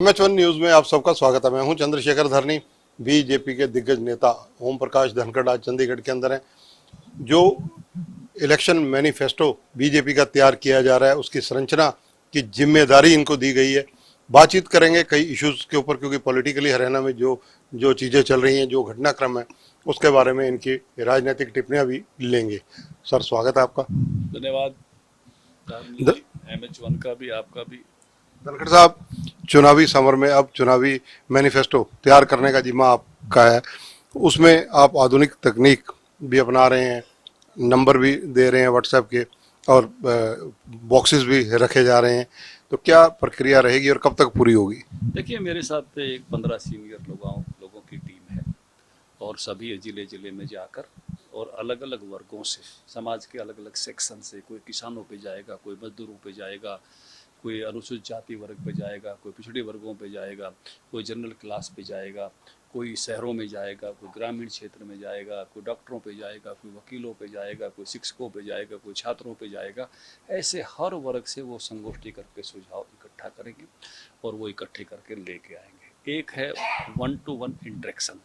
एमएच1 news में आप सबका स्वागत है। मैं हूं चंद्रशेखर धरनी। बीजेपी के दिग्गज नेता ओम प्रकाश धनखड़ आज चंडीगढ़ के अंदर हैं। जो इलेक्शन मैनिफेस्टो बीजेपी का तैयार किया जा रहा है, उसकी संरचना की जिम्मेदारी इनको दी गई है। बातचीत करेंगे कई इश्यूज के ऊपर, क्योंकि पॉलिटिकली हरियाणा में जो जो चीज़ें चल रही हैं, जो घटनाक्रम है, उसके बारे में इनकी राजनीतिक टिप्पणियां भी लेंगे। सर, स्वागत है आपका। धन्यवाद राहुल द- जी, MH1 का भी, आपका भी। धनखड़ साहब, चुनावी समर में अब चुनावी मैनिफेस्टो तैयार करने का जिम्मा आपका है। उसमें आप आधुनिक तकनीक भी अपना रहे हैं, नंबर भी दे रहे हैं व्हाट्सएप के, और बॉक्सेस भी रखे जा रहे हैं। तो क्या प्रक्रिया रहेगी और कब तक पूरी होगी? देखिए, मेरे साथ एक 15 सीनियर लोगों की टीम है और सभी जिले जिले में जाकर और अलग अलग वर्गों से, समाज के अलग अलग सेक्शन से, कोई किसानों पे जाएगा, कोई मजदूरों पे जाएगा, कोई अनुसूचित जाति वर्ग पे जाएगा, कोई पिछड़े वर्गों पे जाएगा, कोई जनरल क्लास पे जाएगा, कोई शहरों में जाएगा, कोई ग्रामीण क्षेत्र में जाएगा, कोई डॉक्टरों पे जाएगा, कोई वकीलों पे जाएगा, कोई शिक्षकों पे जाएगा, कोई छात्रों पे जाएगा। ऐसे हर वर्ग से वो संगोष्ठी करके सुझाव इकट्ठा करेंगे और वो इकट्ठे करके लेके आएंगे। एक है 1-to-1 इंटरेक्शन।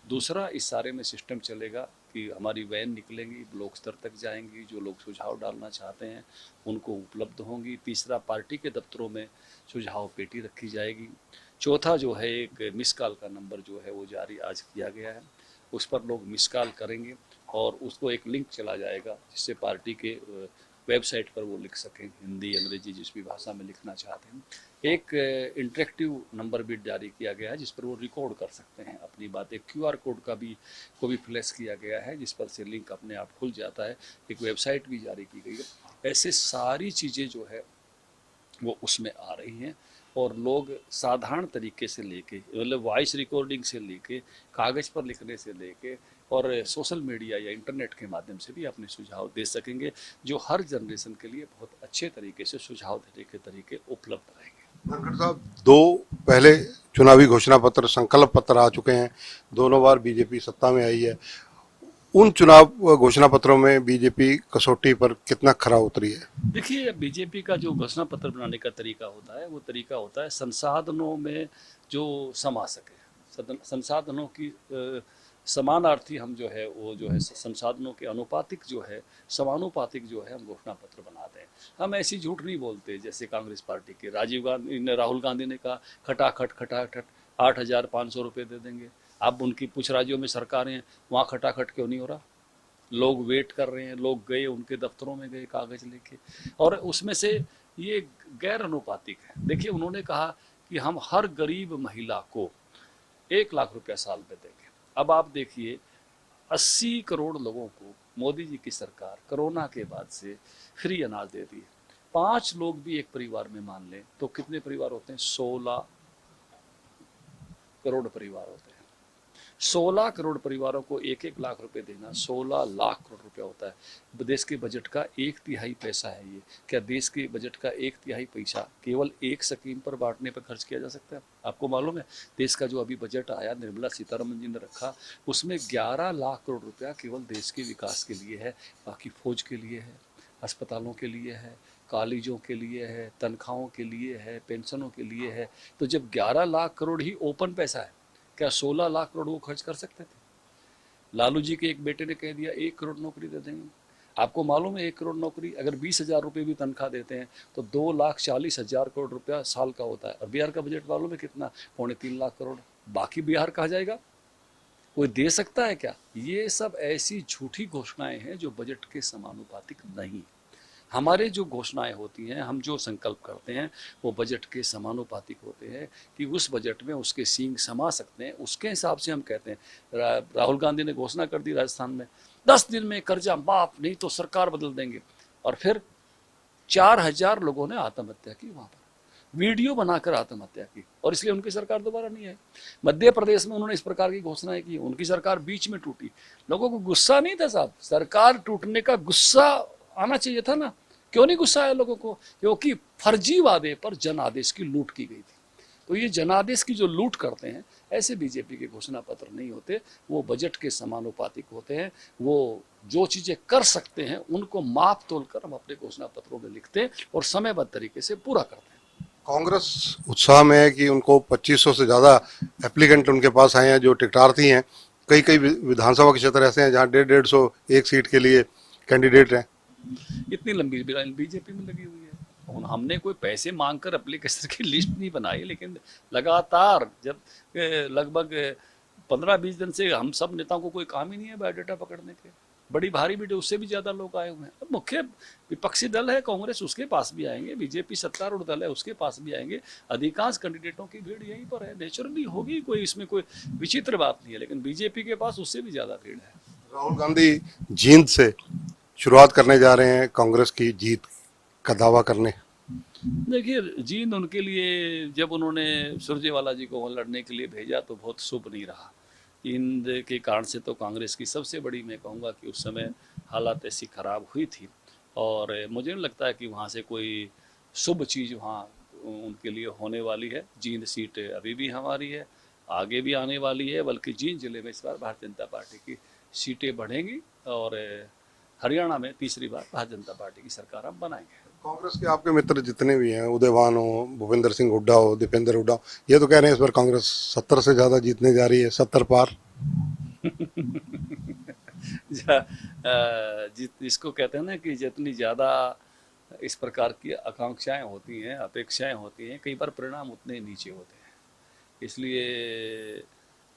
दूसरा, इस सारे में सिस्टम चलेगा कि हमारी वैन निकलेंगी, ब्लॉक स्तर तक जाएंगी, जो लोग सुझाव डालना चाहते हैं उनको उपलब्ध होंगी। तीसरा, पार्टी के दफ्तरों में सुझाव पेटी रखी जाएगी। चौथा जो है, एक मिस कॉल का नंबर जो है वो जारी आज किया गया है, उस पर लोग मिस कॉल करेंगे और उसको एक लिंक चला जाएगा जिससे पार्टी के वेबसाइट पर वो लिख सकें, हिंदी अंग्रेजी जिस भी भाषा में लिखना चाहते हैं। एक इंटरेक्टिव नंबर भी जारी किया गया है जिस पर वो रिकॉर्ड कर सकते हैं अपनी बातें। QR कोड का भी को भी फ्लैश किया गया है जिस पर से लिंक अपने आप खुल जाता है। एक वेबसाइट भी जारी की गई है। ऐसे सारी चीज़ें जो है वो उसमें आ रही हैं और लोग साधारण तरीके से लेके, मतलब वॉइस रिकॉर्डिंग से लेके, कागज़ पर लिखने से लेके और सोशल मीडिया या इंटरनेट के माध्यम से भी अपने सुझाव दे सकेंगे, जो हर जनरेशन के लिए बहुत अच्छे तरीके से सुझाव देने के तरीके उपलब्ध रहेंगे। धनखड़ साहब, दो पहले चुनावी घोषणा पत्र, संकल्प पत्र आ चुके हैं। दोनों बार बीजेपी सत्ता में आई है। उन चुनाव घोषणा पत्रों में बीजेपी कसौटी पर कितना खरा उतरी है? देखिए, बीजेपी का जो घोषणा पत्र बनाने का तरीका होता है वो तरीका होता है संसाधनों में जो समा सके, संसाधनों की समानार्थी हम जो है वो जो है संसाधनों के अनुपातिक जो है, समानुपातिक जो है हम घोषणा पत्र बनाते हैं। हम ऐसी झूठ नहीं बोलते जैसे कांग्रेस पार्टी के राहुल गांधी ने कहा खटाखट खटाखट 8,500 रुपये दे देंगे। अब उनकी कुछ राज्यों में सरकारें हैं, वहाँ खटाखट क्यों नहीं हो रहा? लोग वेट कर रहे हैं, लोग गए, उनके दफ्तरों में गए कागज लेके, और उसमें से ये गैर अनुपातिक है। देखिए, उन्होंने कहा कि हम हर गरीब महिला को 1 लाख रुपया साल में देंगे। अब आप देखिए, 80 करोड़ लोगों को मोदी जी की सरकार कोरोना के बाद से फ्री अनाज दे दी है। 5 लोग भी एक परिवार में मान लें तो कितने परिवार होते हैं? 16 करोड़ परिवार होते हैं। 16 करोड़ परिवारों को 1-1 लाख रुपए देना 16 लाख करोड़ रुपया होता है। देश के बजट का 1/3 पैसा है ये। क्या देश के बजट का 1/3 पैसा केवल एक स्कीम पर बांटने पर खर्च किया जा सकता है? आपको मालूम है, देश का जो अभी बजट आया, निर्मला सीतारमन जी ने रखा, उसमें 11 लाख करोड़ रुपया केवल देश के विकास के लिए है। बाकी फौज के लिए है, अस्पतालों के लिए है, कॉलेजों के लिए है, तनख्वाहों के लिए है, पेंशनों के लिए है। तो जब 11 लाख करोड़ ही ओपन पैसा है, क्या 16 लाख करोड़ वो खर्च कर सकते थे? लालू जी के एक बेटे ने कह दिया 1 करोड़ नौकरी दे देंगे। आपको मालूम है, 1 करोड़ नौकरी अगर 20,000 रुपये भी तनख्वाह देते हैं तो 2,40,000 करोड़ रुपया साल का होता है। और बिहार का बजट मालूम है कितना? 2.25 लाख करोड़। बाकी बिहार कहा जाएगा? कोई दे सकता है क्या? ये सब ऐसी झूठी घोषणाएं हैं जो बजट के समानुपातिक नहीं। हमारे जो घोषणाएं होती हैं, हम जो संकल्प करते हैं, वो बजट के समानुपातिक होते हैं कि उस बजट में उसके सींग समा सकते हैं, उसके हिसाब से हम कहते हैं। राहुल गांधी ने घोषणा कर दी राजस्थान में 10 दिन में कर्जा माफ, नहीं तो सरकार बदल देंगे, और फिर 4,000 लोगों ने आत्महत्या की वहां पर, वीडियो बनाकर आत्महत्या की, और इसलिए उनकी सरकार दोबारा नहीं आई। मध्य प्रदेश में उन्होंने इस प्रकार की घोषणाएं की, उनकी सरकार बीच में टूटी। लोगों को गुस्सा नहीं था साहब, सरकार टूटने का गुस्सा आना चाहिए था ना। क्यों नहीं गुस्सा आया लोगों को? क्योंकि फर्जी वादे पर जनादेश की लूट की गई थी। तो ये जनादेश की जो लूट करते हैं, ऐसे बीजेपी के घोषणा पत्र नहीं होते। वो बजट के समानुपातिक होते हैं। वो जो चीजें कर सकते हैं उनको माप तोल कर हम अपने घोषणा पत्रों में लिखते हैं और समयबद्ध तरीके से पूरा करते हैं। कांग्रेस उत्साह में है कि उनको 2500 से ज़्यादा एप्लीकेंट उनके पास आए हैं जो टिकटार्थी हैं। कई कई विधानसभा के क्षेत्र ऐसे हैं जहाँ 150-150 एक सीट के लिए कैंडिडेट हैं। इतनी लंबी बीजेपी में लगी हुई है। हमने कोई पैसे मांगकर एप्लीकेशन की लिस्ट नहीं बनाई, लेकिन लगातार जब लगभग 15-20 दिन से हम सब नेताओं को कोई काम ही नहीं है बायोडाटा पकड़ने के। बड़ी भारी भी, उससे भी ज्यादा लोग आए हुए हैं। अब मुख्य विपक्षी दल है कांग्रेस, उसके पास भी आएंगे, बीजेपी सत्तारूढ़ दल है उसके पास भी आएंगे। अधिकांश कैंडिडेटों की भीड़ यहीं पर है, नेचुरली होगी, कोई इसमें कोई विचित्र बात नहीं है। लेकिन बीजेपी के पास उससे भी ज्यादा भीड़ है। राहुल गांधी जींद से शुरुआत करने जा रहे हैं कांग्रेस की जीत का दावा करने। देखिए, जींद उनके लिए, जब उन्होंने सुरजेवाला जी को वहाँ लड़ने के लिए भेजा तो बहुत शुभ नहीं रहा। जींद के कारण से तो कांग्रेस की सबसे बड़ी, मैं कहूँगा कि उस समय हालात ऐसी खराब हुई थी, और मुझे नहीं लगता है कि वहाँ से कोई शुभ चीज़ वहाँ उनके लिए होने वाली है। जींद सीट अभी भी हमारी है, आगे भी आने वाली है, बल्कि जींद जिले में इस बार भारतीय जनता पार्टी की सीटें बढ़ेंगी, और हरियाणा में तीसरी बार भारतीय जनता पार्टी की सरकार हम बनाएंगे। कांग्रेस के आपके मित्र जितने भी हैं, उदयवान हो, भूपेंद्र सिंह हुड्डा हो, दीपेंद्र हुड्डा हो, ये तो कह रहे हैं इस बार कांग्रेस 70 से ज्यादा जीतने जा रही है, 70 पार। इसको कहते हैं ना कि जितनी ज़्यादा इस प्रकार की आकांक्षाएं होती हैं, अपेक्षाएं होती हैं, कई बार परिणाम उतने नीचे होते हैं। इसलिए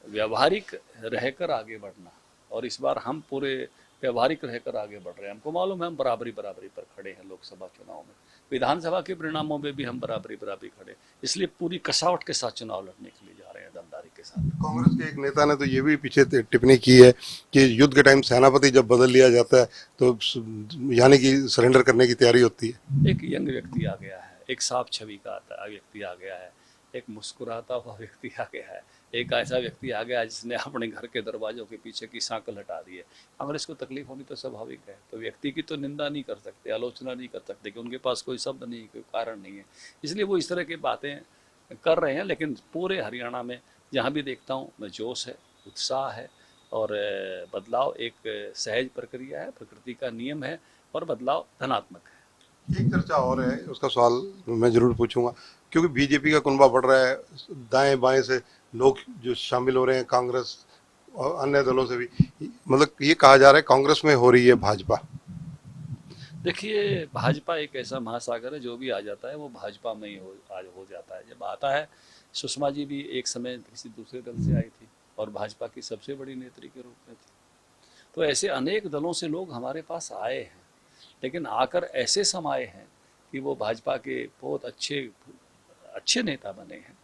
व्यावहारिक रहकर आगे बढ़ना, और इस बार हम पूरे व्यवहारिक रहकर आगे बढ़ रहे हैं। हमको मालूम है हम बराबरी बराबरी पर खड़े हैं। लोकसभा चुनाव में, विधानसभा के परिणामों में भी हम बराबरी बराबरी खड़े, इसलिए पूरी कसावट के साथ चुनाव लड़ने के लिए जा रहे हैं, दमदारी के साथ। कांग्रेस के एक नेता ने तो ये भी पीछे टिप्पणी की है कि युद्ध के टाइम सेनापति जब बदल लिया जाता है तो यानी कि सरेंडर करने की तैयारी होती है। एक यंग व्यक्ति आ गया है, एक साफ छवि का व्यक्ति आ गया है, एक मुस्कुराता हुआ व्यक्ति आ गया है, एक ऐसा व्यक्ति आ गया जिसने अपने घर के दरवाजों के पीछे की सांकल हटा दी है। कांग्रेस को तकलीफ होनी तो स्वाभाविक है, तो व्यक्ति की तो निंदा नहीं कर सकते, आलोचना नहीं कर सकते, कि उनके पास कोई शब्द नहीं, कोई कारण नहीं है, इसलिए वो इस तरह की बातें कर रहे हैं। लेकिन पूरे हरियाणा में जहाँ भी देखता हूँ मैं, जोश है, उत्साह है, और बदलाव एक सहज प्रक्रिया है, प्रकृति का नियम है, और बदलाव धनात्मक है। एक चर्चा और है, उसका सवाल मैं जरूर पूछूंगा, क्योंकि बीजेपी का कुनबा बढ़ रहा है, दाएं बाएं से लोग जो शामिल हो रहे हैं, कांग्रेस और अन्य दलों से भी, मतलब ये कहा जा रहा है कांग्रेस में हो रही है भाजपा। देखिए, भाजपा एक ऐसा महासागर है, जो भी आ जाता है वो भाजपा में ही आज हो जाता है। जब आता है, सुषमा जी भी एक समय किसी दूसरे दल से आई थी और भाजपा की सबसे बड़ी नेत्री के रूप में थी। तो ऐसे अनेक दलों से लोग हमारे पास आए हैं, लेकिन आकर ऐसे समाये हैं कि वो भाजपा के बहुत अच्छे अच्छे नेता बने हैं,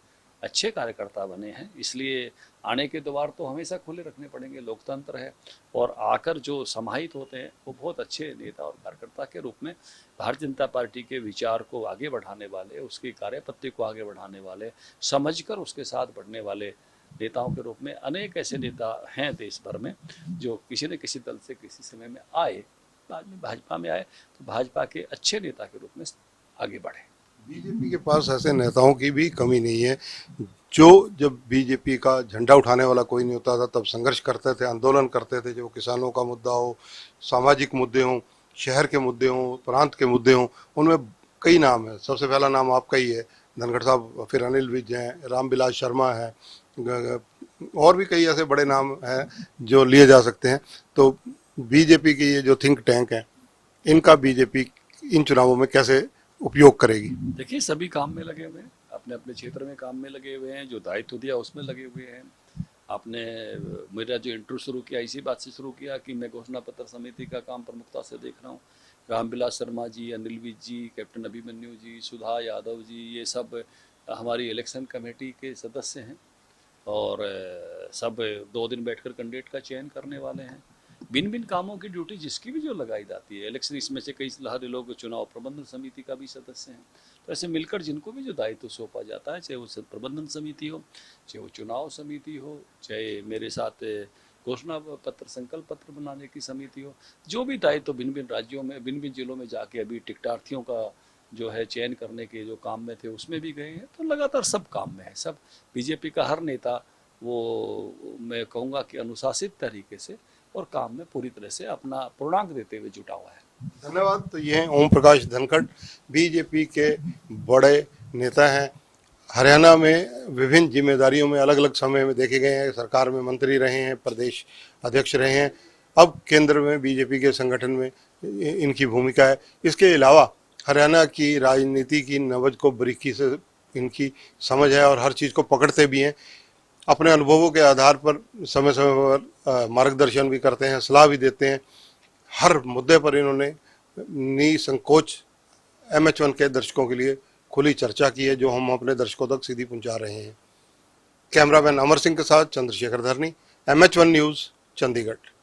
अच्छे कार्यकर्ता बने हैं। इसलिए आने के द्वार तो हमेशा खुले रखने पड़ेंगे, लोकतंत्र है, और आकर जो समाहित होते हैं वो बहुत अच्छे नेता और कार्यकर्ता के रूप में भारतीय जनता पार्टी के विचार को आगे बढ़ाने वाले, उसकी कार्यपद्धति को आगे बढ़ाने वाले, समझकर उसके साथ बढ़ने वाले नेताओं के रूप में अनेक ऐसे नेता हैं देश भर में, जो किसी न किसी दल से किसी समय में आए, बाद में भाजपा में आए, तो भाजपा के अच्छे नेता के रूप में आगे बढ़े। बीजेपी के पास ऐसे नेताओं की भी कमी नहीं है, जो जब बीजेपी का झंडा उठाने वाला कोई नहीं होता था तब संघर्ष करते थे, आंदोलन करते थे, जो किसानों का मुद्दा हो, सामाजिक मुद्दे हों, शहर के मुद्दे हों, प्रांत के मुद्दे हों, उनमें कई नाम है। सबसे पहला नाम आपका ही है, धनखड़ साहब, फिर अनिल विज हैं, रामविलास शर्मा है, और भी कई ऐसे बड़े नाम हैं जो लिए जा सकते हैं। तो बीजेपी की ये जो थिंक टैंक है, इनका बीजेपी इन चुनावों में कैसे उपयोग करेगी? देखिए, सभी काम में लगे हुए हैं, अपने अपने क्षेत्र में काम में लगे हुए हैं, जो दायित्व दिया उसमें लगे हुए हैं। आपने मेरा जो इंटरव्यू शुरू किया इसी बात से शुरू किया कि मैं घोषणा पत्र समिति का काम प्रमुखता से देख रहा हूँ। रामविलास शर्मा जी, अनिल विज जी, कैप्टन अभिमन्यु जी, सुधा यादव जी, ये सब हमारी इलेक्शन कमेटी के सदस्य हैं, और सब 2 दिन बैठकर कैंडिडेट का चयन करने वाले हैं। भिन्न भिन्न कामों की ड्यूटी जिसकी भी जो लगाई जाती है, इलेक्शन, इसमें से कई सारे लोग चुनाव प्रबंधन समिति का भी सदस्य हैं। तो ऐसे मिलकर जिनको भी जो दायित्व सौंपा जाता है, चाहे वो प्रबंधन समिति हो, चाहे वो चुनाव समिति हो, चाहे मेरे साथ घोषणा पत्र संकल्प पत्र बनाने की समिति हो, जो भी दायित्व भिन्न भिन्न राज्यों में, भिन्न भिन्न जिलों में जाके अभी टिकटार्थियों का जो है चयन करने के जो काम में थे उसमें भी गए हैं। तो लगातार सब काम में है, सब बीजेपी का हर नेता, वो मैं कहूँगा कि अनुशासित तरीके से और काम में पूरी तरह से अपना पूर्णांक देते हुए जुटा हुआ है। धन्यवाद। तो ये हैं ओम प्रकाश धनखड़, बीजेपी के बड़े नेता हैं। हरियाणा में विभिन्न जिम्मेदारियों में अलग अलग समय में देखे गए हैं, सरकार में मंत्री रहे हैं, प्रदेश अध्यक्ष रहे हैं, अब केंद्र में बीजेपी के संगठन में इनकी भूमिका है। इसके अलावा हरियाणा की राजनीति की नब्ज को बारीकी से इनकी समझ है और हर चीज़ को पकड़ते भी हैं। अपने अनुभवों के आधार पर समय समय पर मार्गदर्शन भी करते हैं, सलाह भी देते हैं। हर मुद्दे पर इन्होंने निसंकोच MH1 के दर्शकों के लिए खुली चर्चा की है, जो हम अपने दर्शकों तक सीधी पहुंचा रहे हैं। कैमरामैन अमर सिंह के साथ चंद्रशेखर धरनी, MH1 न्यूज़, चंडीगढ़।